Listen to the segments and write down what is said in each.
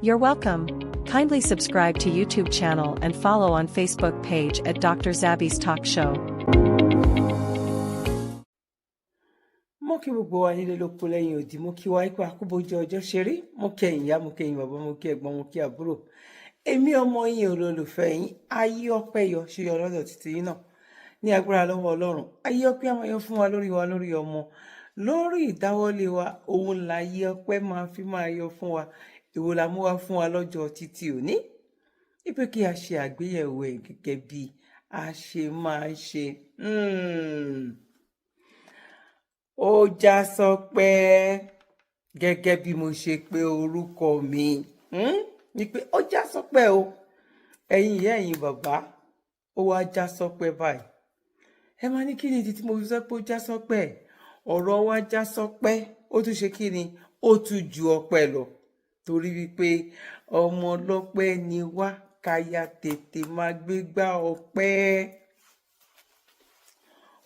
You're welcome. Kindly subscribe to YouTube channel and follow on Facebook page at Dr. Zabby's Talk Show. Mo kí gbogbo wa nílé lóko lẹ́yìn odi, mo kí wa ipa àkúbọ̀jọ ọjọ́ ṣeré, mo kẹ́yìn ìyá, mo kẹ́yìn bàbá, mo kí ẹ̀gbọ́n, mo kí àbúrò. Èmi ọmọ yín olólùfẹ́ yín, ayé ọpẹ́ yọ ṣe yọ lọ́dọ̀ títí yín náà. Ní agbára lọ́wọ́ Ọlọ́run, ayé ọpẹ́ máa yọ fún wa lórí ọmọ, lórí ìdáwọ́lé wa, òun láyé ọpẹ́ máa yọ fún wa. Èwo la mú wá fún wa lọ́jọ́ títí òní. Ipe kí a ṣe àgbéyẹ̀wò ẹ̀ gẹ́gẹ́ bí a ṣe máa ṣe. Ó já sọpẹ́ gẹ́gẹ́ bí mo ṣe pé orúkọ mi. Ní pé ó já sọpẹ́ o. Ẹ̀yin ìyá ẹ̀yin bàbá, ó wá já sọpẹ́ báyìí. Ẹ máa ní kí ni ìdí tí mo fi sọ pé ó já sọpẹ́? Ọ̀rọ̀ wa já sọpẹ́, ó tún ṣe kí ni? Ó tún ju ọpẹ́ lọ. Torí wípé ọmọ ọlọ́pẹ́ ni wá, káyà tètè máa gbégbá ọpẹ́.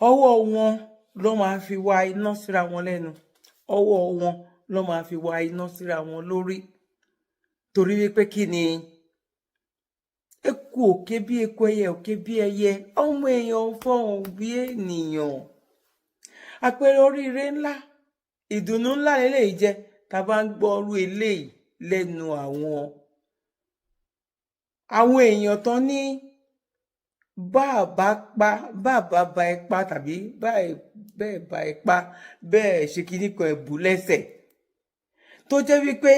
Ọwọ́ wọn ló máa fi wá iná síra wọn lẹ́nu. Ọwọ́ wọn ló máa fi wá iná síra wọn lórí. Torí wípé kí ni? Eku òkè bí eku, ẹyẹ òkè bí ẹyẹ, ọmọ èèyàn fọhùn bí ènìyàn. Àpẹẹrẹ oríire ńlá, ìdùnnú ńlá lélẹ́yìí jẹ́ tá bá ń gbọ́ ọrú eléyìí lẹ́nu àwọn èèyàn tán ní bàbá ba ipá tàbí bẹ́ẹ̀ ba ipá bẹ́ẹ̀ ṣe kíní kan ẹ̀bù lẹ́sẹ̀. Tó jẹ́ wípé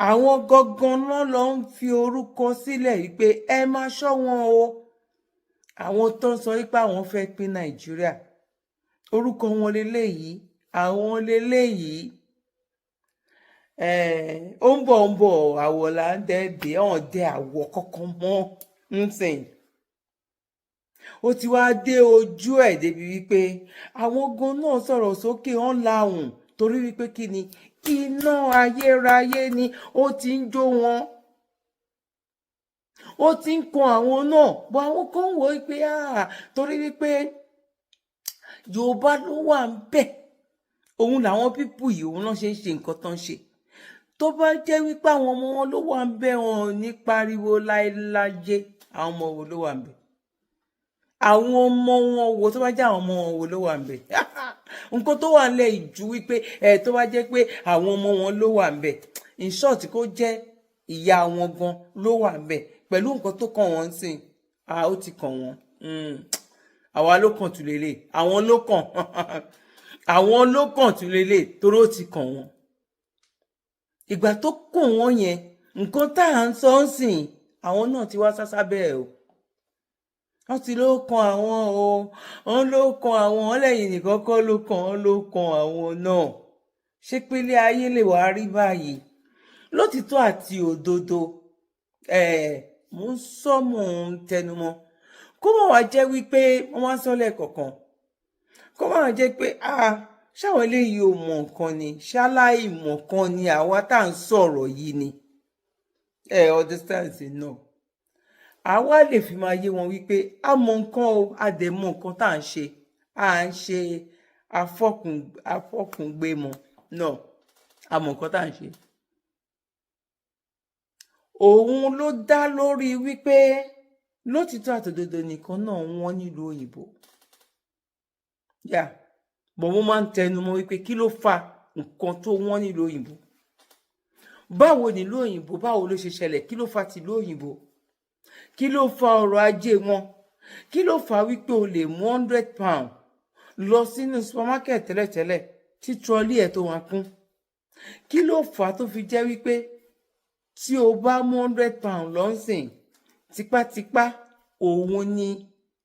àwọn gangan náà lọ ń fi orúkọ sílẹ̀ wípé ẹ máa ṣọ́ wọn o. Àwọn tó ń sọ wípé àwọn fẹ́ pín Nàìjíríà. Orúkọ wọn leléyìí, àwọn leléyìí. Ó ń bọ̀ àwọ̀ là ń dẹ́ẹ̀dẹ́ ọ̀n dẹ àwọ̀ kankan mọ́ nsìn. Ó ti wá dé ojú ẹ̀ débi wípé àwọn gan náà sọ̀rọ̀ sókè ọ̀n lahùn torí wípé kí ni? Iná ayérayé ni ó ti ń jó wọn. Ó ti ń kan àwọn náà, bọ́ àwọn kan ń wò wípé torí wípé Yorùbá ló wà ń bẹ̀. Òun làwọn pípù yìí, òun náà ṣe ń ṣe nǹkan tán ṣe. Tó bá jẹ́ wípé àwọn ọmọ wọn ló wà ń bẹ̀, wọn ò ní pariwo láéláyé. Àwọn ọmọ wo ló wà ń bẹ̀? Àwọn ọmọ wọn wo, tó bá jẹ́ àwọn ọmọ wọn wo ló wà ń bẹ̀? Nǹkan tó wà nílẹ̀ ìjú wípé tó bá jẹ́ pé àwọn ọmọ wọn ló wà ń bẹ̀, in short kó jẹ́ ìyá wọn gan ló wà ń bẹ̀ pẹ̀lú nǹkan tó kàn wọ́n sìn. Ó ti kàn wọ́n. Àwa ló kàn tún lélẹ̀. Àwọn ló kàn. Àwọn ló kàn tún lélẹ̀ torí ó ti kàn wọ́n. Ìgbà tó kàn wọ́n yẹn, nǹkan tá à ń sọ ń sìn, àwọn náà ti wá sásá bẹ́ẹ̀ o. Wọ́n ti ló kan àwọn o. Wọ́n ló kan àwọn, lẹ́yìn nìkan kọ́ ló kan, wọ́n ló kan àwọn náà. Ṣé pélé ayé lè wá rí báyìí? Lótìtọ́ àti òdodo, mo ń sọ mò ń tẹnumọ́. Kó má wá jẹ́ wípé wọ́n wá sọ lẹ́ẹ̀kọ̀kan. Kó má wá jẹ́ pé ṣáwọn eléyìí ò mọ̀ nǹkan ni, ṣáláì mọ̀ kan ni àwa tá à ń sọ̀rọ̀ yìí ni. Understand náà. Àwa lè fi máa yé wọn wípé a mọ̀ nǹkan o, a dẹ̀ mọ̀ nǹkan tá à ń ṣe. À ń ṣe afọ́kùngbémọ̀ náà. A mọ̀ nǹkan tá à ń ṣe. Òun ló dá lórí wípé lótìtọ́ àtòdodo nìkan náà wọ́n nílùú òyìnbó. Bọ̀ mo máa ń tẹnu mọ́ wípé kí ló fa nǹkan tó wọ́n nílùú òyìnbó? Báwo nílùú òyìnbó, báwo ló ṣe ṣẹlẹ̀? Kí ló fa tìlú òyìnbó? Kí ló fa ọrọ̀ ajé wọn? Kí ló fa wípé o lè mú 100 pound lọ sínú supermarket tẹ́lẹ̀tẹ́lẹ̀ tí trolley ẹ̀ tó wá kún? Kí ló fà tó fi jẹ́ wípé tí o bá mú 100 pound lọ sìn, tipátipá òun ni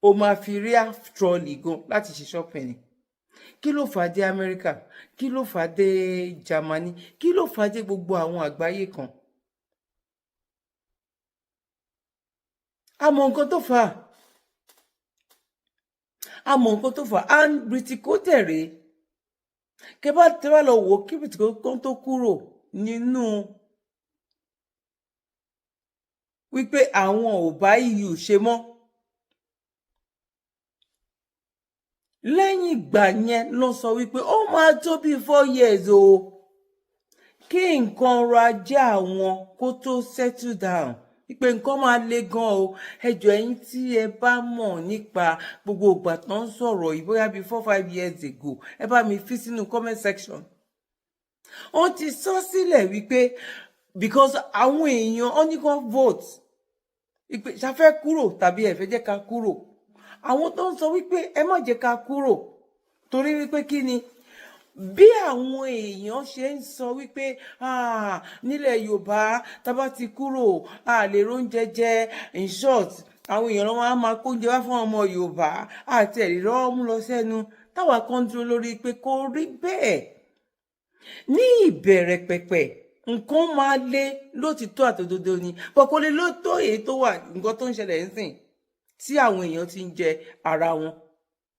o máa fi rí half trolley gan láti ṣe shopping ni? Kí ló fà dé Amẹ́ríkà? Kí ló fà dé Germany? Kí ló fà dé gbogbo àwọn àgbáyé kan? A mọ̀ nǹkan tó fà. A mọ̀ nǹkan tó fà. And Britico tẹ̀ré. Kẹ́bá tẹ́wà lọ wò kí Britico kan tó kúrò nínú wípé àwọn ò bá EU ṣe mọ́. Lẹ́yìn ìgbà yẹn ló sọ wípé ó máa tó bí 4 years o kí nǹkan ọrọ̀ ajé àwọn kó tó settle down pé nǹkan máa le gan o. Ẹjọ́ ẹ̀yin tí ẹ bá mọ̀ nípa gbogbo ìgbà tó ń sọ̀rọ̀ yìí bóyá bíi 4-5 years ago, ẹ bá mi fi sínú comment section. Wọ́n ti sọ sílẹ̀ wípé because àwọn èèyàn wọ́n ní kàn vote ìpè ṣàfẹ́ kúrò tàbí ẹ fẹ́ jẹ́ ká kúrò. Àwọn tó ń sọ wípé ẹ má jẹ́ ká kúrò torí wípé kí ni bí àwọn èèyàn ṣe ń sọ wípé nílẹ̀ Yorùbá tá bá ti kúrò a lè róúnjẹ jẹ, in short àwọn èèyàn lọ́wọ́ á máa kóúnjẹ wá fún ọmọ Yorùbá àti ẹ̀rí lọ́wọ́ mú lọ sẹ́nu. Táwa kan dúró lórí pé kò rí bẹ́ẹ̀. Ní ìbẹ̀rẹ̀ pẹ̀pẹ̀ nǹkan máa le lótìtọ́ àtòdodo ni bọ̀ kò lè lótó èyí tó wà nǹkan tó ń ṣẹlẹ̀ nísìn tí àwọn èèyàn ti ń jẹ ara wọn.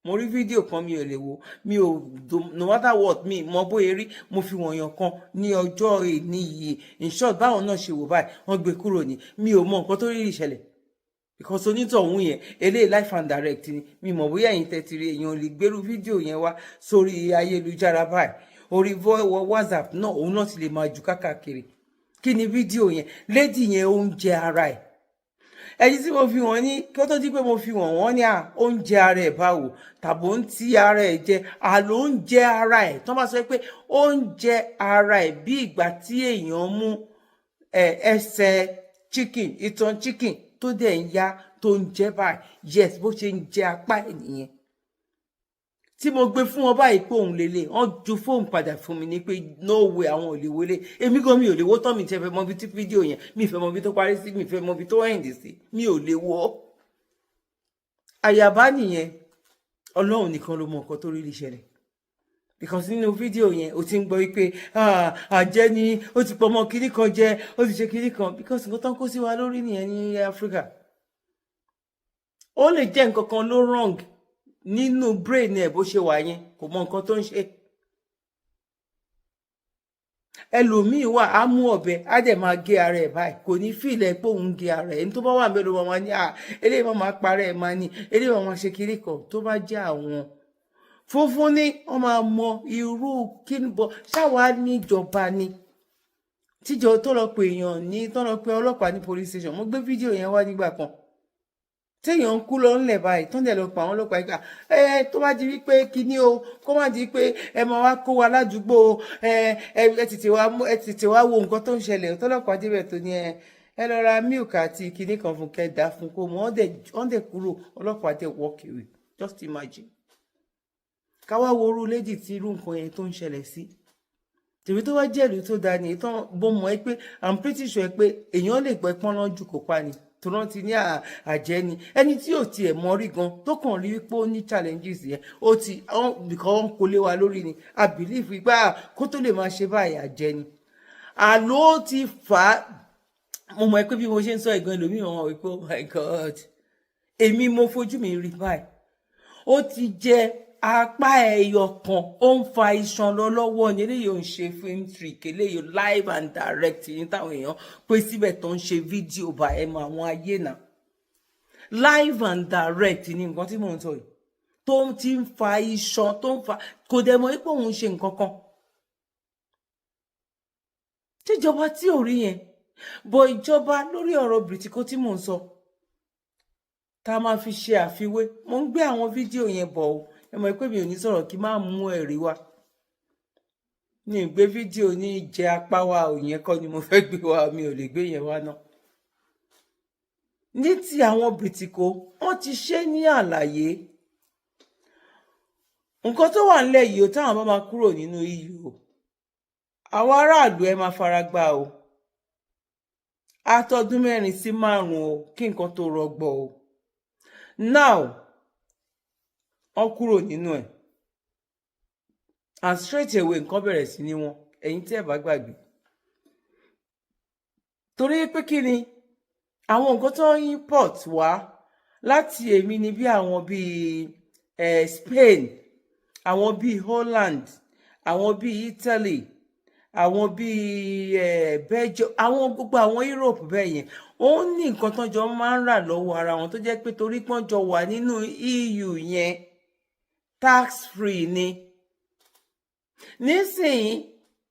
Mo rí fídíò kan mi ò lè wò, mi ò no matter what mi mọ bóyá rí, mo fi wọ̀nyàn kan ní ọjọ́ èní yìí, in short báwọn náà ṣe wò báyìí wọ́n gbé kúrò ní mi ò mọ nǹkan tó rí ìṣẹ̀lẹ̀ because onítọ̀hún yẹn eléyìí life and direct ni mi mọ̀ bóyá ẹ̀yin tẹ̀tìrì èèyàn lè gbérú fídíò yẹn wá sórí ayélujára báyìí orí WhatsApp náà òun náà ti lè máa jù káàkiri. Kí ni fídíò yẹn? Lady yẹn ó ń jẹ ara ẹ̀. Ẹni tí mo fi wọ́n ní kí ó tó di pé mo fi wọ́n ní ó ń jẹ ara ẹ̀ báwo tàbí ó ń ti ara ẹ̀ jẹ àló ń jẹ ara ẹ̀. Tó bá sọ pé ó ń jẹ ara ẹ̀ bí ìgbà tí èèyàn mú ẹsẹ̀ chicken, ìtàn chicken tó dẹ̀ ń yá tó ń jẹ báyìí, yes bó ṣe ń jẹ apá ẹ̀ nìyẹn. Tí mo gbé fún wọn báyìí pé òun lélẹ̀ wọ́n ju fóònù padà fún mi ní pé no way àwọn ò lè wọlé. Èmi gan mi ò lè wò tán mi tẹ́ fẹ́ mọ bí tí fídíò yẹn mi fẹ́ mọ bí tó parí sí, mi fẹ́ mọ bí tó end sí, mi ò lè wò. Àyàbá nìyẹn. Ọlọ́run nìkan ló mọ nǹkan tó rí lè ṣẹlẹ̀. Because nínú fídíò yẹn o ti ń gbọ́ wípé àjẹ́ ni ó ti pọ̀ mọ́ kinní kan jẹ, ó ti ṣe kinní kan because nǹkan tán kó sí wa lórí nìyẹn ní Áfíríkà. Ó lè jẹ́ nǹkan kan ló wrong nínú brain ẹ̀ bó ṣe wà yẹn kò mọ nǹkan tó ń ṣe. Ẹlòmíì wà á mú ọ̀bẹ á dẹ̀ máa gé ara ẹ̀ báyìí kò ní fìlẹ̀ pé òun gé ara ẹ̀. Ẹni tó bá wà mélòó máa ní eléyìí máa parẹ́ ẹ̀ máa ní eléyìí máa ṣe kiri kan tó bá jẹ́ àwọn funfun ní wọ́n máa mọ irú kíni bọ̀ ṣáwa níjọba ni tíjọ tó lọ pé èèyàn ní tó lọ pé ọlọ́pàá ní police station. Mo gbé fídíò yẹn wá nígbà kan téèyàn ń kú lọ ńlẹ̀ báyìí tó ń dẹ̀ lọ pa àwọn ọlọ́pàá ìgbà tó bá di wípé kíní o kó má di pé ẹ máa wá kó wa ládùúgbò ẹ tètè wá wo nǹkan tó ń ṣẹlẹ̀ tọ́lọ́pàá débẹ̀ tó ní ẹ lọ ra milk àti kíní kan fún kẹ́ẹ̀dá fún kó mọ́ wọ́n dẹ̀ kúrò ọlọ́pàá dẹ̀ walk away. Just imagine. Káwá wo orú lady tí irú nǹkan yẹn tó ń ṣẹlẹ̀ sí. Tèmi tó wá jẹ́ ìlú tó dáa ni ìtàn bó mọ̀ ẹ́ pé I'm pretty sure pé èèyàn lè gbọ́ ẹpọ́n lọ́jù kó pa ni tó rántí ti ní àjẹ́ ni ẹni tí ò tiẹ̀ mọ̀ rí gan tó kàn rí wípé ó ní challenges yẹn ó ti bìkọ́ ń kó lé wa lórí ni I believe wípé kó tó lè máa ṣe báyìí àjẹ́ ni. Àló ti fà á mo mọ̀ ẹ́ pé bí mo ṣe ń sọ ìgan ẹlòmíràn wọn wípé oh my God èmi mo fojú mi rí báyìí. Ó ti jẹ́ apá ẹyọ kan ó ń fa iṣan lọ lọ́wọ́ ni eléyìí ò ń ṣe film trick eléyìí live and direct ní táwọn èèyàn pé síbẹ̀ tó ń ṣe fídíò bá ẹ mọ àwọn ayé náà live and direct ní nǹkan tí mò ń sọ yìí tó ti ń fa iṣan tó ń fa kò dẹ̀ mọ̀ pé òun ṣe nǹkan kan tíjọba tí ò rí yẹn bọ̀ ìjọba lórí ọ̀rọ̀ bìrìtìkó tí mò ń sọ tá a máa fi ṣe àfiwé mo ń gbé àwọn fídíò yẹn bọ̀ o ẹ mọ̀ pé mi ò ní sọ̀rọ̀ kí n má mú ẹ̀rí wá ní ìgbé fídíò ní ìjẹ apá wa ò yẹn kọ́ ni mo fẹ́ gbé wá mi ò lè gbé yẹn wá náà. Ní ti àwọn bìrìtìkó wọ́n ti ṣe ní àlàyé nǹkan tó wà nílẹ̀ yìí ó táwọn bá máa kúrò nínú EU àwọn aráàlú ẹ máa fara gbá o àtọdún 4 sí 5 o kí nǹkan tó rọgbọ o now wọ́n kúrò nínú ẹ̀ and straight away nǹkan bẹ̀rẹ̀ sí ní wọn ẹ̀yin tí ẹ bá gbàgbé torí pé kí ni àwọn nǹkan tó ń import wá láti èmi ni bí àwọn bíi Spain àwọn bíi Holland àwọn bíi Italy àwọn bíi Belgium àwọn gbogbo àwọn Europe bẹ́ẹ̀ yẹn ó ní nǹkan tó jọ máa ń rà lọ́wọ́ ara wọn tó jẹ́ pé torí pọ́n jọ wà nínú EU yẹn tax free ni nísìnyí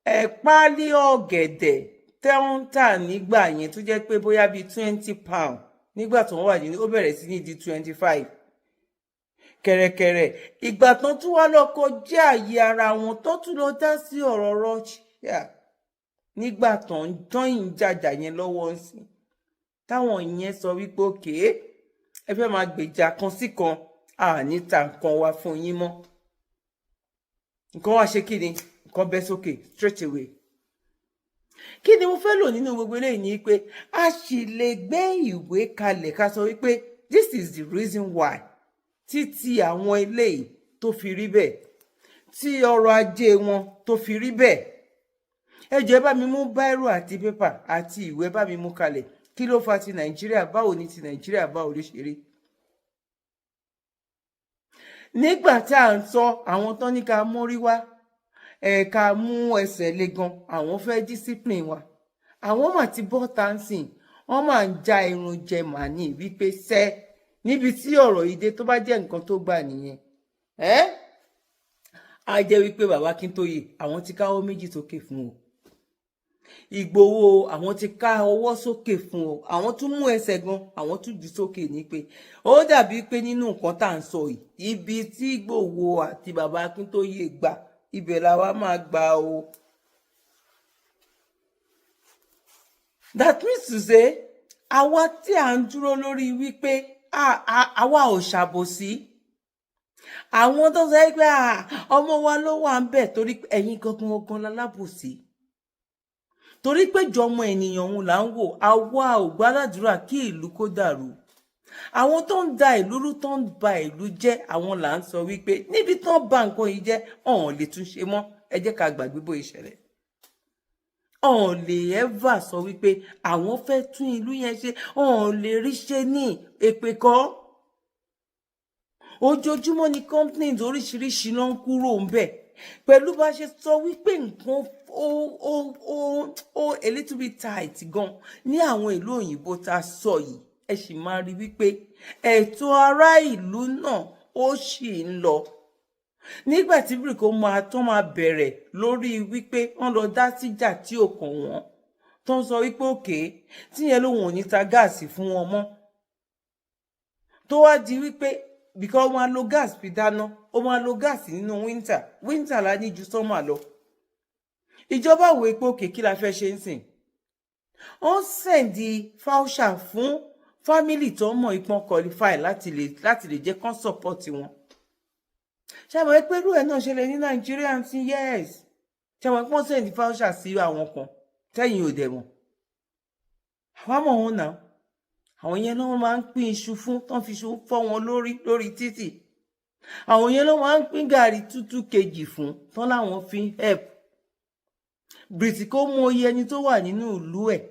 páálí ọ̀gẹ̀dẹ̀ tẹ́ ń tà nígbà yẹn tó jẹ́ pé bóyá bíi £20 nígbà tó wọ́n wà nínú ó bẹ̀rẹ̀ sí ní di 25 kẹ̀rẹ̀kẹ̀rẹ̀ ìgbà tán tún wá lọ kọjá àyè ara wọn tó tún lọ dá sí ọ̀rọ̀ Russia nígbà tán yìí ń jàjà yẹn lọ́wọ́ ń sìn táwọn yẹn sọ wípé òkè ẹ fẹ́ máa gbèjà kan sí kan àní ta nǹkan wá fún yín mọ́ nǹkan wá ṣe kí ni nǹkan bẹ́ sókè straight away. Kí ni mo fẹ́ lò nínú gbogbo eléyìí ni pé a sì lè gbé ìwé kalẹ̀ ká sọ wípé this is the reason why títí àwọn eléyìí tó fi rí bẹ́ẹ̀ tí ọrọ̀ ajé wọn tó fi rí bẹ́ẹ̀. Ẹ jọ̀ọ́ bá mi mú báírò àti pépà àti ìwé bá mi mú kalẹ̀ kí ló fa ti Nàìjíríà báwo ni ti Nàìjíríà báwo ló ṣe rí. Nígbà tá à ń sọ àwọn tán ní ká mórí wá ká mú ẹsẹ̀ le gan àwọn fẹ́ discipline wa àwọn mà ti bọ́ tánsìn wọ́n máa ń já irun jẹ màní wípé sẹ́ níbi tí ọ̀rọ̀ yìí dé tó bá jẹ́ nǹkan tó gbà nìyẹn á jẹ́ wípé bàbá Akíntóyè àwọn ti káwọ́ méjì sókè fún o Ìgbòho àwọn ti ká ọwọ́ sókè fún o àwọn tún mú ẹsẹ̀ gan àwọn tún jù sókè ní pé ó dàbí pé nínú nǹkan tá à ń sọ yìí ibi tí Ìgbòho àti bàbá Akíntóyè gbà ibẹ̀ la wá máa gbà o. That means to say àwa tí à ń dúró lórí wípé àwa ò ṣàbòsí àwọn tó sọ pé ọmọ wa ló wà ń bẹ̀ torí ẹ̀yin gangan lálábòsí torí pé jọmọ ènìyàn òun là ń wò àwa ò gbàdúrà kí ìlú kó dàrú àwọn tó ń da ìlú rú tó ń ba ìlú jẹ́ àwọn là ń sọ wípé níbi tó ń ba nǹkan yìí jẹ́ ọ̀hún lè tún ṣe mọ́ ẹ jẹ́ ká gbàgbé bó ìṣẹ̀lẹ̀ ọ̀hún lè ever sọ wípé àwọn fẹ́ tún ìlú yẹn ṣe ọ̀hún lè rí ṣe ní èpè kọ́ ojoojúmọ́ ni companies oríṣiríṣi ló ń kúrò ń bẹ̀ pẹ̀lú bá ṣe sọ wípé nǹkan ó a little bit tight gan ní àwọn ìlú òyìnbó tá a sọ yìí ẹ sì máa rí wípé ẹ̀tọ́ ará ìlú náà ó sì ń lọ nígbà tí bíríkò máa bẹ̀rẹ̀ lórí wípé wọ́n lọ dá síjà tí ò kàn wọ́n tó ń sọ wípé òkè tíyẹn lòun ò ní ta gáàsì fún wọn mọ́ tó wá di wípé bìkọ́ ó máa lo gáàsì fi dáná ó máa lo gáàsì nínú wíńtà la ní ju sọ́mà lọ ìjọba wo epo òkè kí la fẹ́ ṣe ń sìn ó ń sẹ̀ǹdì fáúṣà fún fámìlì tó mọ̀ ipọn qualify láti lè jẹ́ kán support wọn ṣàmọ̀ pé irú ẹ̀ náà ṣẹlẹ̀ ní Nàìjíríà ti yes ṣàmọ̀ pé wọ́n sẹ̀ǹdì fáúṣà sí àwọn kan tẹ́yìn ò dẹ̀ mọ̀ àwa mọ̀ wọn náà àwọn yẹn ló máa ń pín iṣu fún tán fi iṣu fọ́ wọn lórí títì àwọn yẹn ló máa ń pín gàrí 2 kg fún tán láwọn fi help British kó mọ iye ẹni tó wà nínú ìlú ẹ̀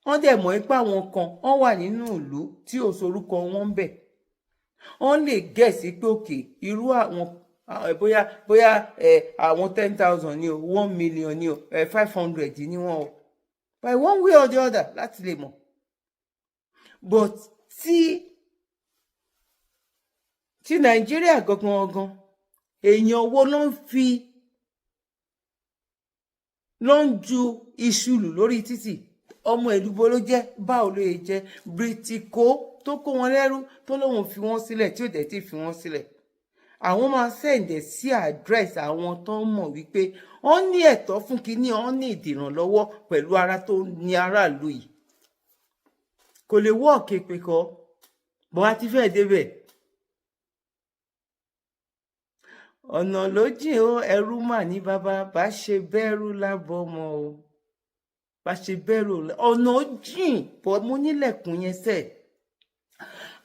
wọ́n dẹ̀ mọ̀ pé àwọn kan wọ́n wà nínú ìlú tí ò sorúkọ wọn ń bẹ̀ wọ́n lè gẹ̀ẹ́sì pé òkè irú àwọn bóyá àwọn 10,000 ni o 1 million ni o 500 ni wọ́n o by one way or the other láti lè mọ̀ but tí Nàìjíríà gangan èèyàn owó ló ń ju iṣu lù lórí títì ọmọ ìlú bó ló jẹ́ báwo ló yẹ jẹ́ Britiko tó kó wọn lẹ́rú tó lóun fi wọ́n sílẹ̀ tí ò dẹ̀ tí fi wọ́n sílẹ̀ àwọn máa sẹ̀ǹdẹ̀ sí àdírẹ́sì àwọn tó ń mọ̀ wípé wọ́n ní ẹ̀tọ́ fún kínní wọ́n ní ìdìrànlọ́wọ́ pẹ̀lú ara tó ní aráàlú yìí kò lè wọ́ képe kọ́ bọ́ a ti fẹ́ débẹ̀ ọ̀nà ló jìn ó ẹrú mà ní bàbá bá ṣe bẹ́rù lábọ́ ọmọ o bá ṣe bẹ́rù ọ̀nà jìn bọ́ mo nílẹ̀kùn yẹn sẹ́ẹ̀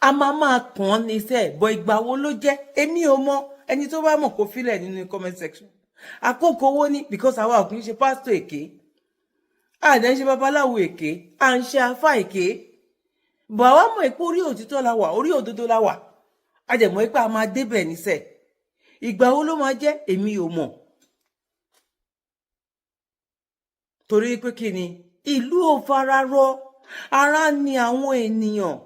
a máa kàn án ní sẹ́ẹ̀ bọ́ ìgbà wo ló jẹ́ èmi ò mọ̀ ẹni tó bá mọ̀ kó filẹ̀ nínú comment section àkókò owó ní because àwa ò kì í ṣe pásítọ̀ èké àdá ń ṣe babaláwo èké à ń ṣe afá èké bọ̀ àwa mọ̀ pé orí òtítọ́ la wà orí òdodo la wà a dẹ̀ mọ̀ pé a máa débẹ̀ níṣẹ́ ìgbà wo ló máa jẹ́ èmi ò mọ̀ torí pé kí ni ìlú ò fara rọ ara ni àwọn ènìyàn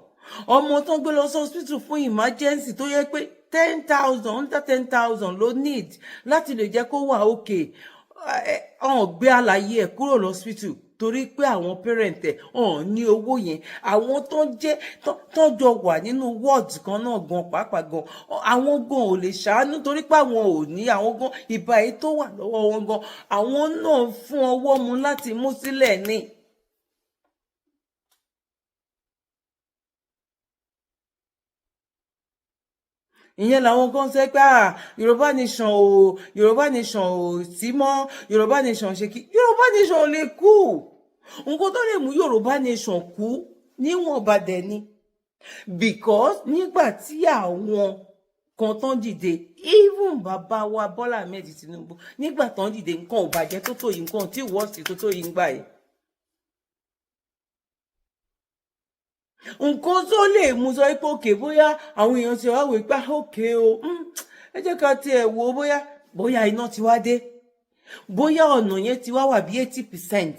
ọmọ tó ń gbé lọ sí hospital fún emergency tó yẹ pé 10,000 under 10,000 ló need láti lè jẹ́ kó wà okay. Ọ̀n gbé àlàyé ẹ̀ kúrò lọ́sítù torí pé àwọn parent ẹ̀ ọ̀n ní owó yẹn. Àwọn tó jẹ́ tó jọ wà nínú ward kan náà gan pàápàá gan àwọn gan ò lè ṣàánú torí pé àwọn ò ní àwọn gan ìbá èyí tó wà lọ́wọ́ wọn gan àwọn náà fún ọwọ́ mu láti mú sílẹ̀ ní. Ìyẹn làwọn kan sọ pé Yorùbá nation ò sí mọ́, Yorùbá nation ṣe kí Yorùbá nation ò lè kú. Nǹkan tó lè mú Yorùbá nation kú níwọ̀nba dẹ̀ ni because nígbà tí àwọn kan tán dìde even bàbá wa Bọ́lá Ahmed Tinubu nígbà tán dìde nǹkan ò bàjẹ́ tó tó yìí nǹkan tí wọ́ọ̀sì tó tó yìí ń gbà yìí. Nǹkan tó lè mú sọ pé òkè bóyá àwọn èèyàn ti wá wò pé òkè o ẹ jẹ́ ká tiẹ̀ wò bóyá iná ti wá dé bóyá ọ̀nà yẹn ti wá wà bí 80%.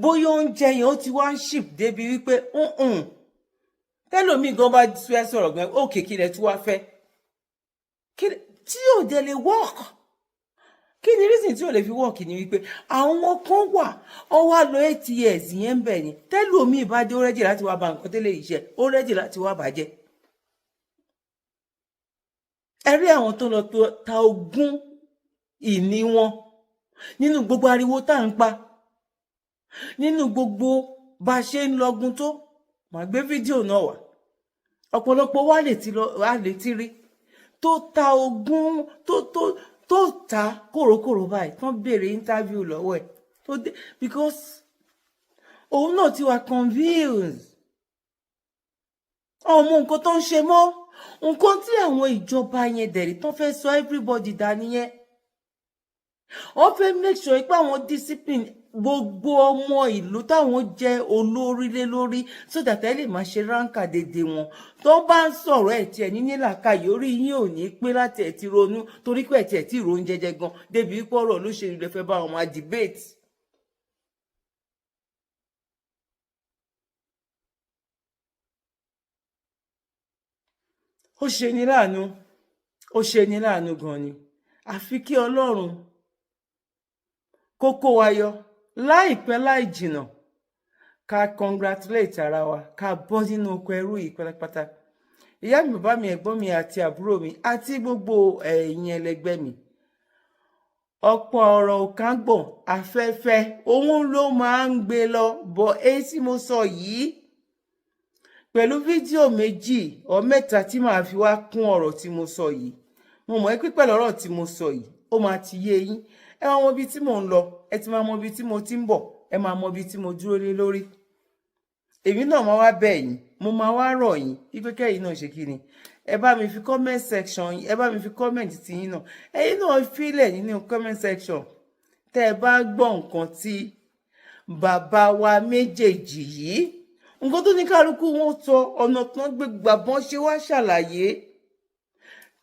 Bóyá oúnjẹ yẹn ó ti wá ń ship débi wípé tẹ́lòmíì gan bá fẹ́ sọ̀rọ̀ gan òkè kí lẹ tí wá fẹ́ tí ò dẹ̀ lè work. Kí ni reason tí ò lè fi work ni wípé àwọn kan wà ó wá lọ 8 years yẹn ń bẹ̀ ni tẹ́lòmíì bá dé ó rẹ́dì láti wá ba nǹkan tẹ́lẹ̀ iṣẹ́ ó rẹ́dì láti wá bàjẹ́. Ẹ rí àwọn tó lọ ta ogún ìní wọn nínú gbogbo ariwo tá à ń pa nínú gbogbo bá a ṣe ń lọgun tó màá gbé fídíò náà wá ọ̀pọ̀lọpọ̀ wá lè ti rí tó ta ogún tó ta kòrókòrò báyìí tán béèrè interview lọ́wọ́ ẹ̀ tó dé because òun náà ti wà confused ọmọ nǹkan tó ń ṣe mọ́ nǹkan tí àwọn ìjọba yẹn dẹ̀rí tán fẹ́ sọ everybody dá nìyẹn wọ́n fẹ́ make sure pé àwọn discipline gbogbo ọmọ ìlú táwọn jẹ́ olórí lé lórí so that ẹ lè máa ṣe ránkà dédé wọn tó bá ń sọ̀rọ̀ ẹ̀ tiẹ̀ ní nílàkàyè orí yín ò ní pé láti ẹ̀ ti ronú torí pé ẹ̀ tiẹ̀ tí ìròyìn jẹjẹ gan débi pọ̀rọ̀ olóṣèlú lè fẹ́ bá wọn máa debate. ó ṣe ní láàánú gan ni àfi kí Ọlọ́run kókó wa yọ láìpẹ́ láì jìnà ká congratulate ara wa ká bọ́ nínú oko ẹrú yìí pátápátá ìyá mi bàbá mi ẹ̀gbọ́n mi àti àbúrò mi àti gbogbo ẹ̀yin ẹlẹgbẹ́ mi ọ̀pọ̀ ọ̀rọ̀ òkàngbọ̀n afẹ́fẹ́ òun ló máa ń gbé lọ bọ̀ èyí tí mo sọ yìí pẹ̀lú fídíò méjì ọ mẹ́ta tí màá fi wá kún ọ̀rọ̀ tí mo sọ yìí mo mọ̀ pé pẹ̀lú ọ̀rọ̀ tí mo sọ yìí ó máa ti yé yín ẹ máa mọ ibi tí mò ń lọ ẹ ti máa mọ ibi tí mo ti ń bọ̀ ẹ máa mọ ibi tí mo dúró lé lórí èmi náà máa wá bẹ̀ yín mo máa wá rọ̀ yín wípé kẹ́yìn náà ṣe kí ni ẹ bá mi fi comment section ẹ bá mi fi comment ti yín náà ẹ̀yin náà fílẹ̀ nínú comment section tẹ́ ẹ bá gbọ́ nǹkan tí bàbá wa méjèèjì yìí nǹkan tó ní kálukú wọn sọ ọ̀nà tán gbé gbàbọ́n ṣe wá ṣàlàyé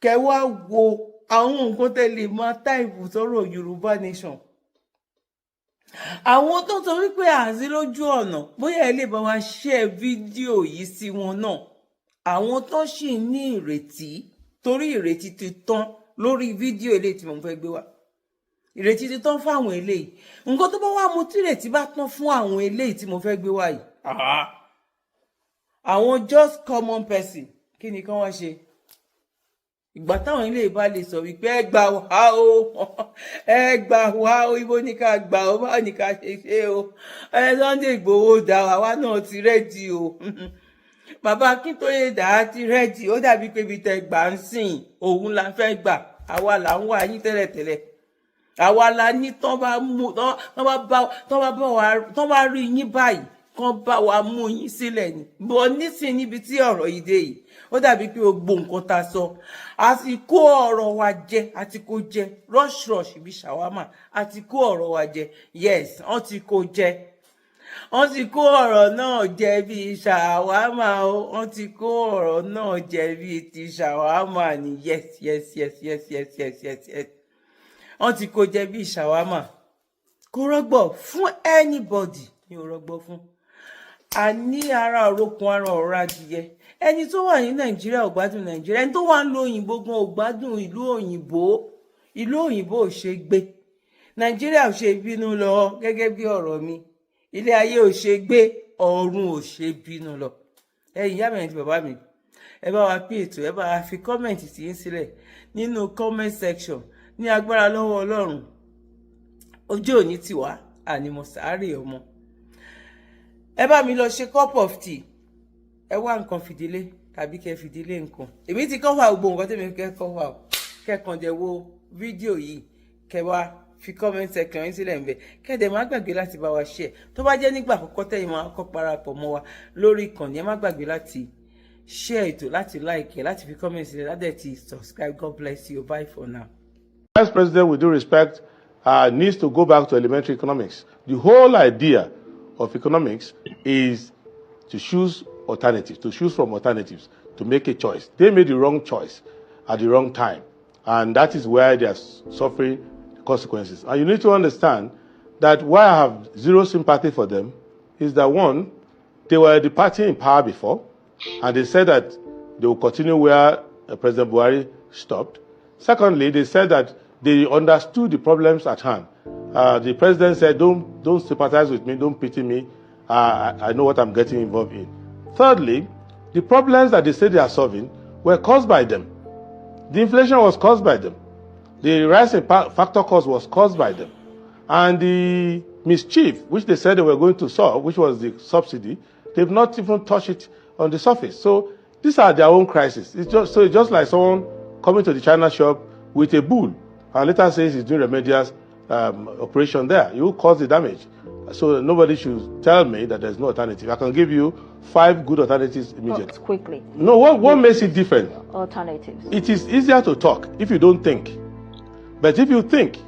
kẹ́ wá wo àwọn nǹkan tẹ́ lè máa táìpù sọ̀rọ̀ Yorùbá nation àwọn tó sọ wípé àǹsí lójú ọ̀nà bóyá ẹ lè bá wa share fídíò yìí sí wọn náà àwọn tó sì ní ìrètí torí ìrètí ti tán lórí fídíò eléyìí tí mo fẹ́ gbé wá ìrètí ti tán fún àwọn eléyìí nǹkan tó bá wà mú tí ìrètí bá tán fún àwọn eléyìí tí mo fẹ́ gbé wá yìí àwọn just common person kí ni kán wá ṣe ìgbà táwọn ilé ìbá lè sọ wípé ẹ gbà wá o ibo ní ká gbà ó báwo ní ká ṣe o Sunday Igboho dá àwa náà ti rẹ́dì o bàbá Akíntóyè dá ti rẹ́dì ó dàbí pé ibi tẹ́ gbà ń sìn òun la fẹ́ gbà àwa là ń wá yín tẹ́lẹ̀tẹ́lẹ̀ àwa la ní tán bá rí yín báyìí kán bá wa mú yín sílẹ̀ ni bọ́ nísìn níbi tí ọ̀rọ̀ yìí dé yìí ó dàbí pé gbogbo nǹkan tá a sọ àti kó ọ̀rọ̀ wa jẹ àti kó jẹ rush bí ṣàwámà àti kó ọ̀rọ̀ wa jẹ yes wọ́n ti kó jẹ wọ́n ti kó ọ̀rọ̀ náà jẹ bí ṣàwámà o wọ́n ti kó ọ̀rọ̀ náà jẹ bí ti ṣàwámà ni yes wọ́n ti kó jẹ bí ṣàwámà kò rọgbọ fún anybody ni ò rọgbọ fún a ní ara òrokun ara ọ̀rọ̀ adìyẹ ẹni tó wà ní Nàìjíríà ò gbádùn Nàìjíríà ẹni tó wà ń lo òyìnbó gan ò gbádùn ìlú òyìnbó ò ṣe gbé Nàìjíríà ò ṣe bínú lọ gẹ́gẹ́ bí ọ̀rọ̀ mi ilé ayé ò ṣe gbé ọ̀run ò ṣe bínú lọ ẹ̀yin ìyá mi àti bàbá mi ẹ bá wa pín ètò ẹ bá wa fi kọ́mẹ̀ntì tí yín sílẹ̀ nínú comment section ní agbára lọ́wọ́ Ọlọ́run ojú òní tiwa ànímọ̀ sáré ọmọ ẹ bá mi lọ ṣe cup of tea ẹ wá nǹkan fìdílé tàbí kẹ́ fìdílé nǹkan èmi ti kọ́fà gbogbo nǹkan tèmi kẹ́ kọ́fà kẹ́kàn jẹ́ wo fídíò yìí kẹ́ wá fi comment section yín sílẹ̀ ńbẹ̀ kẹ́dẹ̀ má gbàgbé láti bá wa share tó bá jẹ́ nígbà àkọ́kọ́ tẹ́yìn máa kọ́ parapọ̀ mọ́ wa lórí ìkànnì ẹ má gbàgbé láti share ètò láti like láti fi comment sílẹ̀ láti ti subscribe. God bless you. Bye for now. Vice President, with due respect, needs to go back to elementary economics. The whole idea of economics is to choose alternatives, to choose from alternatives, to make a choice. They made the wrong choice at the wrong time, and that is where they are suffering the consequences. And you need to understand that why I have zero sympathy for them is that, one, they were the party in power before, and they said that they will continue where President Buhari stopped. Secondly, they said that they understood the problems at hand. The president said, don't sympathize with me, don't pity me, I know what I'm getting involved in. Thirdly, the problems that they say they are solving were caused by them. The inflation was caused by them. The rise in factor cost was caused by them. And the mischief, which they said they were going to solve, which was the subsidy, they've not even touched it on the surface. So these are their own crises. It's just like someone coming to the China shop with a bull and later says he's doing remedial operation there. You will cause the damage. So nobody should tell me that there's no alternative. I can give you 5 good alternatives immediately. Quickly. No, what makes it different? Alternatives. It is easier to talk if you don't think. But if you think,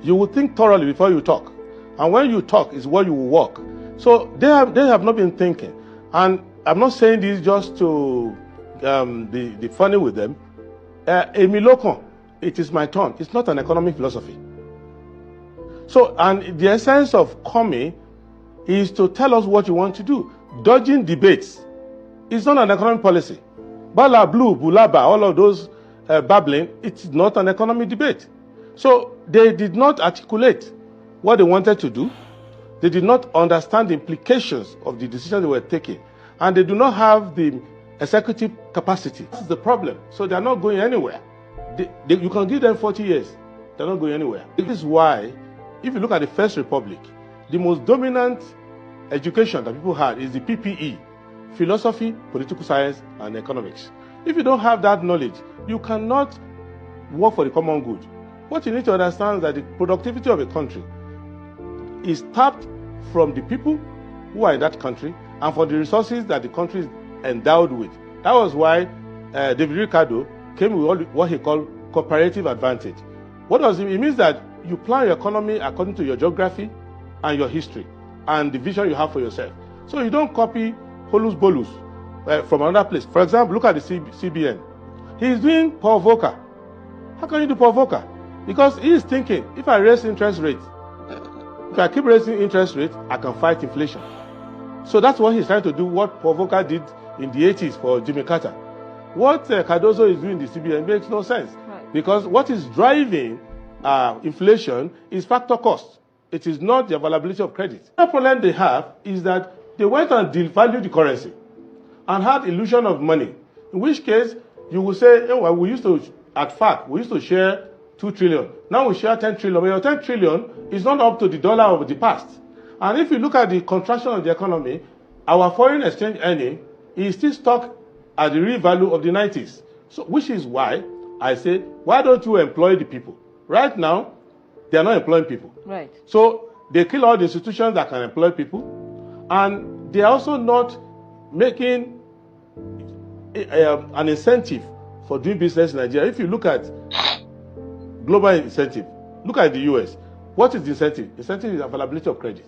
you will think thoroughly before you talk. And when you talk is what you will walk. So they have not been thinking. And I'm not saying this just to be funny with them. Emilokon, it is my turn. It's not an economic philosophy. So, and the essence of coming is to tell us what you want to do. Dodging debates is not an economic policy. Bala, Blue, Bulaba, all of those babbling, it's not an economic debate. So they did not articulate what they wanted to do. They did not understand the implications of the decisions they were taking. And they do not have the executive capacity. This is the problem. So they're not going anywhere. You can give them 40 years. They're not going anywhere. This is why, if you look at the First Republic, the most dominant education that people had is the PPE, philosophy, political science, and economics. If you don't have that knowledge, you cannot work for the common good. What you need to understand is that the productivity of a country is tapped from the people who are in that country and for the resources that the country is endowed with. That was why David Ricardo came with what he called cooperative advantage. What does it mean? It means that you plan your economy according to your geography and your history and the vision you have for yourself. So you don't copy holus bolus from another place. For example, look at the CBN. He is doing Paul Volcker. How can you do Paul Volcker? Because he is thinking, if I raise interest rates, if I keep raising interest rates, I can fight inflation. So that's what he's trying to do, what Paul Volcker did in the 80s for Jimmy Carter. What Cardozo is doing in the CBN makes no sense. Right. Because what is driving inflation is factor cost. It is not the availability of credit. The problem they have is that they went and devalued the currency and had illusion of money. In which case, you will say, oh, well, we used to share 2 trillion. Now we share 10 trillion. But your 10 trillion is not up to the dollar of the past. And if you look at the contraction of the economy, our foreign exchange earning is still stuck at the real value of the 90s. So, which is why I say, why don't you employ the people? Right now, they are not employing people. Right. So they kill all the institutions that can employ people, and they are also not making an incentive for doing business in Nigeria. If you look at global incentive, look at the US. What is the incentive? Incentive is availability of credit.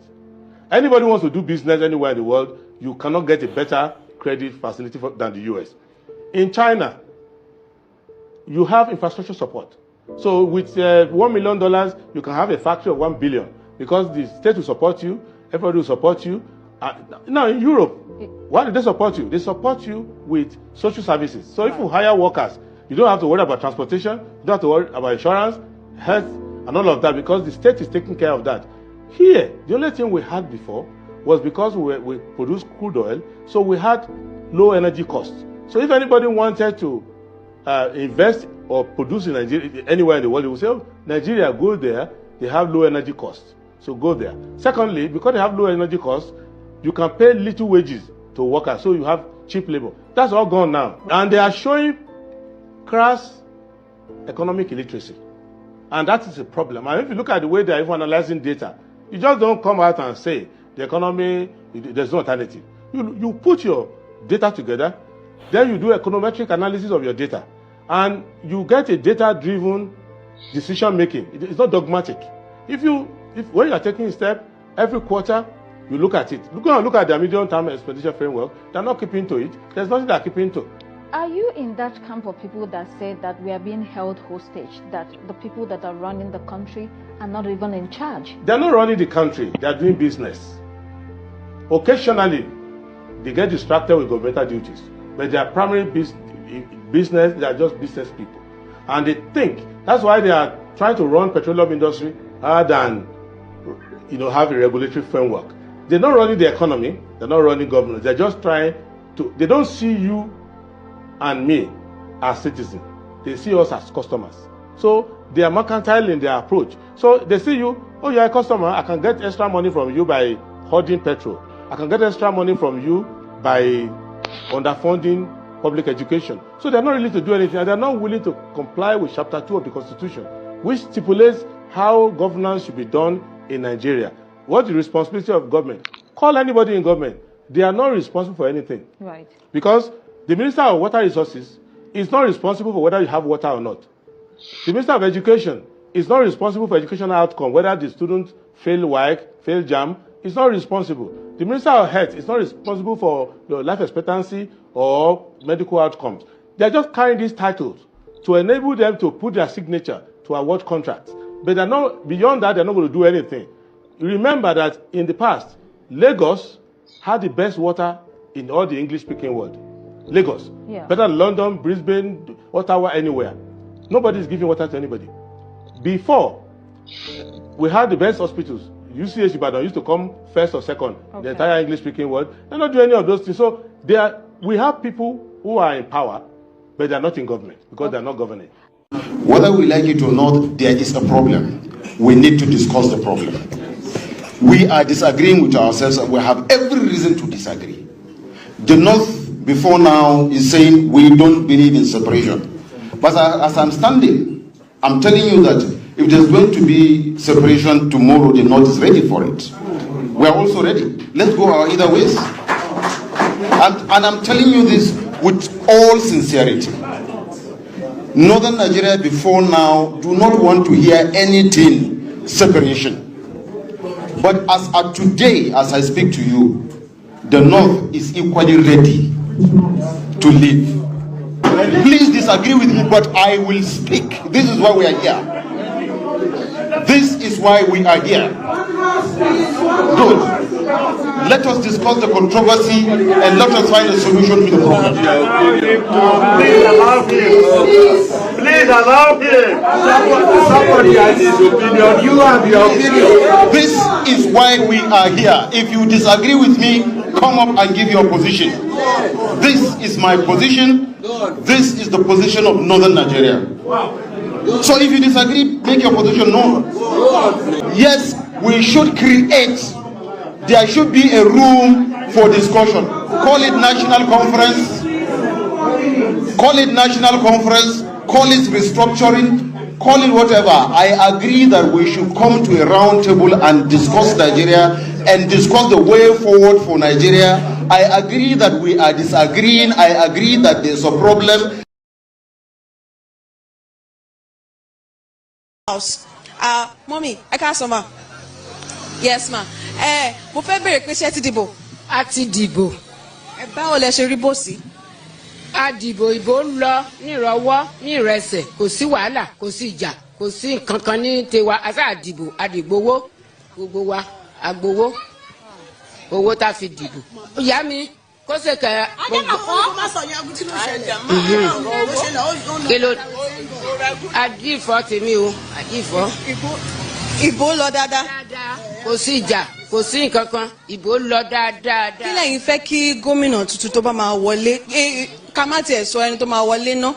Anybody who wants to do business anywhere in the world, you cannot get a better credit facility than the US. In China, you have infrastructure support. So with $1 million, you can have a factory of $1 billion because the state will support you, everybody will support you, Now in Europe, why do they support you? They support you with social services. So if you hire workers, you don't have to worry about transportation, you don't have to worry about insurance, health, and all of that, because the state is taking care of that. Here, the only thing we had before was because we produced crude oil, so we had low energy costs. So if anybody wanted to invest or produce in Nigeria, anywhere in the world, they would say, oh, Nigeria, go there, they have low energy costs, so go there. Secondly, because they have low energy costs, you can pay little wages to workers, so you have cheap labor. That's all gone now. And they are showing crass economic illiteracy. And that is a problem. And if you look at the way they are even analyzing data, you just don't come out and say the economy, there's no alternative. You put your data together, then you do econometric analysis of your data, and you get a data-driven decision making. It's not dogmatic. When you are taking a step, every quarter, you look at it. Look at their medium-term expenditure framework. They're not keeping to it. There's nothing they're keeping to. Are you in that camp of people that say that we are being held hostage, that the people that are running the country are not even in charge? They're not running the country. They're doing business. Occasionally, they get distracted with governmental duties, but their primary business, they are just business people. And they think, that's why they are trying to run petroleum industry rather than have a regulatory framework. They're not running the economy, they're not running government. They're just trying to, they don't see you and me as citizens. They see us as customers. So they are mercantile in their approach. So they see you, oh, you're a customer, I can get extra money from you by hoarding petrol. I can get extra money from you by underfunding public education. So they're not really to do anything, and they're not willing to comply with Chapter 2 of the Constitution, which stipulates how governance should be done in Nigeria. What's the responsibility of government? Call anybody in government. They are not responsible for anything. Right. Because the Minister of Water Resources is not responsible for whether you have water or not. The Minister of Education is not responsible for educational outcome, whether the student fail WAEC, fail JAM, is not responsible. The Minister of Health is not responsible for life expectancy or medical outcomes. They're just carrying these titles to enable them to put their signature to award contracts. But they're not, beyond that, they're not going to do anything. Remember that in the past, Lagos had the best water in all the English-speaking world. Lagos. Yeah. Better than London, Brisbane, Ottawa, anywhere. Nobody is giving water to anybody. Before, we had the best hospitals. UCH Ibadan used to come first or second, the entire English-speaking world. They're not doing any of those things. So we have people who are in power, but they're not in government because they're not governing. Whether we like it or not, there is a problem. We need to discuss the problem. We are disagreeing with ourselves, and we have every reason to disagree. The North, before now, is saying we don't believe in separation. But as I'm standing, I'm telling you that if there's going to be separation tomorrow, the North is ready for it. We are also ready. Let's go our either ways. And I'm telling you this with all sincerity. Northern Nigeria before now do not want to hear anything separation. But as of today, as I speak to you, the North is equally ready to leave. Please disagree with me, but I will speak. This is why we are here. This is why we are here. Good. Let us discuss the controversy and let us find a solution to the problem. Please allow him. Please allow him. Somebody has his opinion. You have your opinion. This is why we are here. If you disagree with me, come up and give your position. This is my position. This is the position of Northern Nigeria. So if you disagree, make your position known. Yes, we should create. There should be a room for discussion. Call it national conference. Call it national conference. Call it restructuring. Call it whatever. I agree that we should come to a round table and discuss Nigeria and discuss the way forward for Nigeria. I agree that we are disagreeing. I agree that there's a problem. Mommy, I can't summer. Yes, ma. Mo fẹ́ bèrè pé ṣé ti dìbò. A ti dìbò. Báwo lẹ ṣe rí bó sí? A dìbò, ìbò ń lọ ní ìrọwọ́ ní ìrẹsẹ̀, kò sí wàhálà, kò sí ìjà, kò sí nǹkan kan ní tiwa. Àṣà àdìbò, àdìgbowó, gbogbo wa, àgbowó. owó tá a fi dìbò ìyá mi kó ṣe kẹ kí ló àdìfọ́ tèmi o àdìfọ́. ìbò lọ dáadáa. kò sí ìjà kò sí nǹkan kan ìbò lọ dáadáa. kí lẹ́yìn fẹ́ kí gómìnà tuntun tó bá máa wọlé ká má tiẹ̀ sọ ẹni tó máa wọlé ná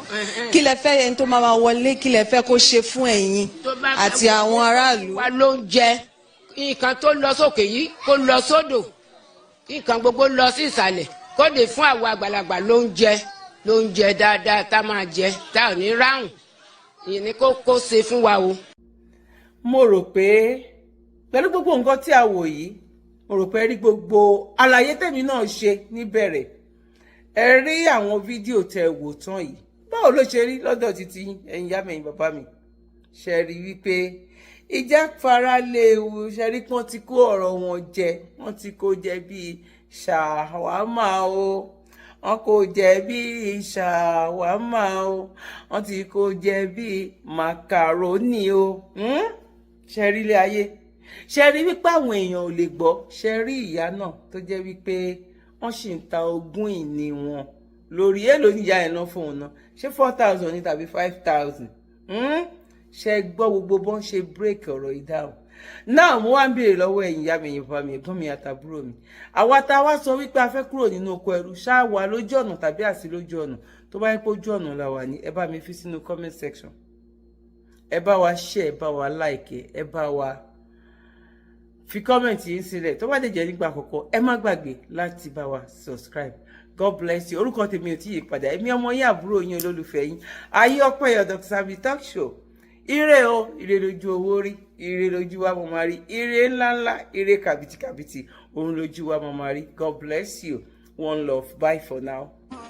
kí lẹ fẹ́ ẹni tó máa wọlé kí lẹ fẹ́ kó ṣe fún ẹ̀yin àti àwọn aráàlú. wa ló ń jẹ nǹkan tó lọ sókè yìí kó lọ sódò nǹkan gbogbo lọ sí ìsàlẹ̀ kó lè fún àwọn àgbàlagbà ló ń jẹ dáadáa tá a máa jẹ tá ò ní ráhùn ìyẹn ni kó ṣe fún wa o. mo rò pé pẹ̀lú gbogbo nǹkan tí a wò yìí mo rò pé rí gbogbo àlàyé tèmi náà ṣe níbẹ̀rẹ̀ ẹ rí àwọn fídíò tẹ wò tán yìí báwo ló ṣe rí lọ́dọ̀ títí ẹ̀yin ìyá mi ẹ̀yin bàbá mi ṣe rí wípé ìjà fara léwu ṣe rí pọ́n ti kó ọ̀rọ̀ wọn jẹ wọ́n ti kó jẹ bíi ṣàwámà o wọ́n kó jẹ bíi ṣàwámà o wọ́n ti kó jẹ bíi màkàrónì o ṣe rí ilé ayé ṣe rí wípé àwọn èèyàn ò lè gbọ́ ṣe rí ìyá náà tó jẹ́ wípé wọ́n sì ń ta ogún ìní wọn lórí èlò níyà ẹ̀ náà fún un náà ṣé 4,000 ní tàbí 5,000 ṣe gbọ́ gbogbo bọ́n ṣe break ọ̀rọ̀ ìdáhùn náà mo wá ń béèrè lọ́wọ́ ẹ̀yin ìyá mi ẹ̀yin bàbá mi ẹ̀gbọ́n mi àtàbúrò mi àwa tá a wá sọ wípé a fẹ́ kúrò nínú oko ẹrú ṣáà wà lójú ọ̀nà tàbí àsí lójú ọ̀nà tó bá yẹ pé ojú ọ̀nà la wà ní ẹ bá mi fi sínú comment section ẹ bá wa share ẹ bá wa like ẹ bá wa fi comment yín sílẹ̀ tó bá dé jẹ́ nígbà àkọ́kọ́ ẹ má gbàgbé láti bá wa subscribe God bless you orúkọ tèmi ò tí yí padà èmi ọmọ yín àbúrò yín olólùfẹ́ yín ayé ọpẹ́ yọ Dr. Zabby talk show ire o ire lójú owó rí ire lójú wa mo máa rí ire ńláńlá ire kàbìtìkàbìtì òun lójú wa mo máa rí God bless you one love bye for now.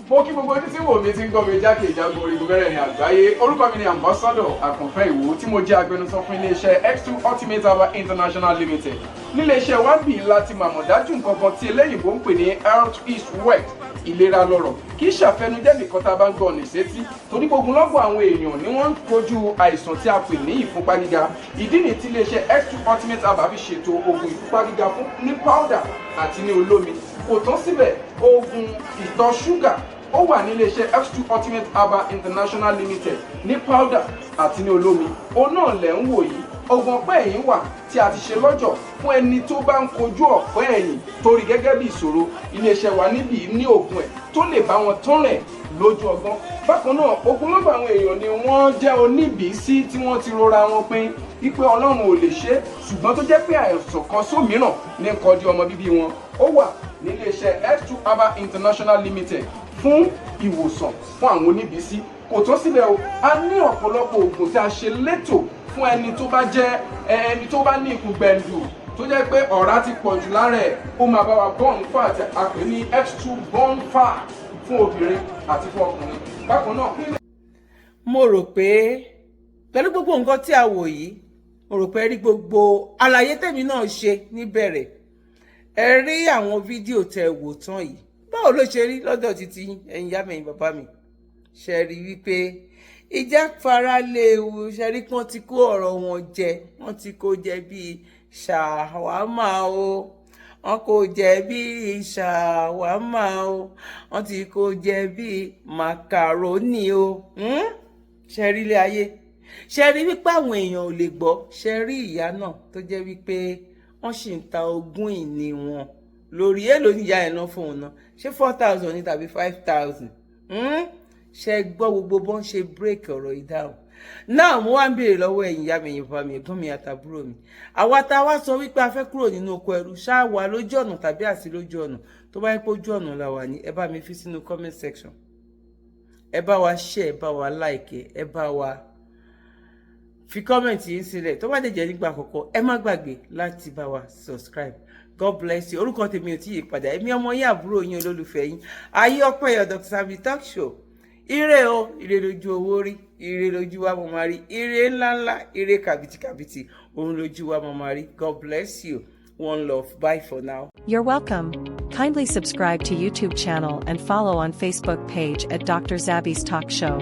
mo kí gbogbo ojú tí wò mí ti ń gbọ́ mi jákèjádò orígun mẹ́rẹ̀ẹ̀rin àgbáyé orúkọ mi ni ambassador àkànfẹ́ ìwò tí mo jẹ́ agbẹnusọ fún iléeṣẹ́ X2 Ultimate Herbal International Limited níléeṣẹ́ wa ń bì láti màmọ̀ dájú nǹkan kan tí eléyìnbó ń pè ní health is wealth ìlera lọ́rọ̀ kì í ṣàfẹnujẹ́ nìkan tá a bá ń gbọ́ ọ̀nà ìṣètì torí gbogbo lọ́gbọ̀ àwọn èèyàn ni wọ́n ń kojú àìsàn tí a pè ní ìfúnpá gíga ìdí nìyí tí iléeṣẹ́ X2 Ultimate Herbal fi ṣètò oògùn ìfúnpá gíga fún ní powder àti ní olómi kò tán síbẹ̀ oògùn ìtọ̀ ṣúgà ó wà ní iléeṣẹ́ X2 Ultimate Herbal International Limited ní powder àti ní olómi òun náà lẹ̀ ń wò yìí oògùn ọ̀pẹ́ ẹ̀yìn wà tí a ti ṣe lọ́jọ̀ fún ẹni tó bá ń kojú ọ̀pẹ́ ẹ̀yìn torí gẹ́gẹ́ bí ìṣòro iléeṣẹ́ wa níbí ní oògùn ẹ̀ tó lè bá wọn tán rẹ̀ lójú ọgbọ́n bákan náà ogunlọ́gọ̀ àwọn èèyàn ni wọ́n jẹ́ oníbìísí tí wọ́n ti rora wọn pín wípé Ọlọ́run ò lè ṣe ṣùgbọ́n tó jẹ́ pé àìsàn kan sómìíràn ní nǹkan di ọmọ bíbí wọn ó wà ní iléeṣẹ́ X2 Herbal International Limited fún ìwòsàn fún àwọn oníbìísí kò tó síbẹ̀ o a ní ọ̀pọ̀lọpọ̀ oògùn tí a ṣe létò fún ẹni tó bá jẹ́ ẹni tó bá ní ikùn gbẹ̀ndù tó jẹ́ pé ọ̀rá ti pọ̀ jù lára ẹ̀ ó máa bá wa burn fat àpè ní X2 burn fat fún obìnrin àti fún ọkùnrin bákan náà. mo rò pé pẹ̀lú gbogbo nǹkan tí a wò yìí mo rò pé rí gbogbo àlàyé tèmi náà ṣe níbẹ̀rẹ̀ ẹ rí àwọn fídíò tẹ wò tán yìí báwo ló ṣe rí lọ́dọ̀ títí ẹ̀yin ìyá mi ẹ̀yin bàbá mi ṣe rí wípé ìjà fara léwu ṣe rí pọ́n ti kó ọ̀rọ̀ wọn jẹ wọ́n ti kó jẹ bíi ṣàwámà o wọ́n kó jẹ bíi ṣàwámà o wọ́n ti kó jẹ bíi màkàrónì o ṣe rí ilé ayé ṣe rí wípé àwọn èèyàn ò lè gbọ́ ṣe rí ìyá náà tó jẹ́ wípé wọ́n sì ń ta ogún ìní wọn lórí èlò níyà ẹ̀ náà fún un náà ṣé 4,000 ní tàbí 5,000 ṣe gbọ́ gbogbo bọ́n ṣe break ọ̀rọ̀ ìdáhùn náà mo wá ń béèrè lọ́wọ́ ẹ̀yin ìyá mi ẹ̀yin bàbá mi ẹ̀gbọ́n mi àtàbúrò mi àwa tá a wá sọ wípé a fẹ́ kúrò nínú oko ẹrú ṣáà wà lójú ọ̀nà tàbí àsí lójú ọ̀nà tó bá yẹ pé ojú ọ̀nà la wà ní ẹ bá mi fi sínú comment section ẹ bá wa share ẹ bá wa like ẹ bá wa fi comment yín sílẹ̀ tó bá dé jẹ́ nígbà àkọ́kọ́ ẹ má gbàgbé láti bá wa subscribe God bless you orúkọ tèmi ò tí yí padà èmi ọmọ yín àbúrò yín olólùfẹ́ yín ayé ọpẹ́ yọ Dr. Zabby talk show ire o ire lójú owó rí ire lójú wa mo máa rí ire ńláńlá ire kàbìtìkàbìtì òun lójú wa mo máa rí God bless you one love bye for now. You're welcome. Kindly subscribe to YouTube channel and follow on Facebook page at Dr. Zabby's Talk Show.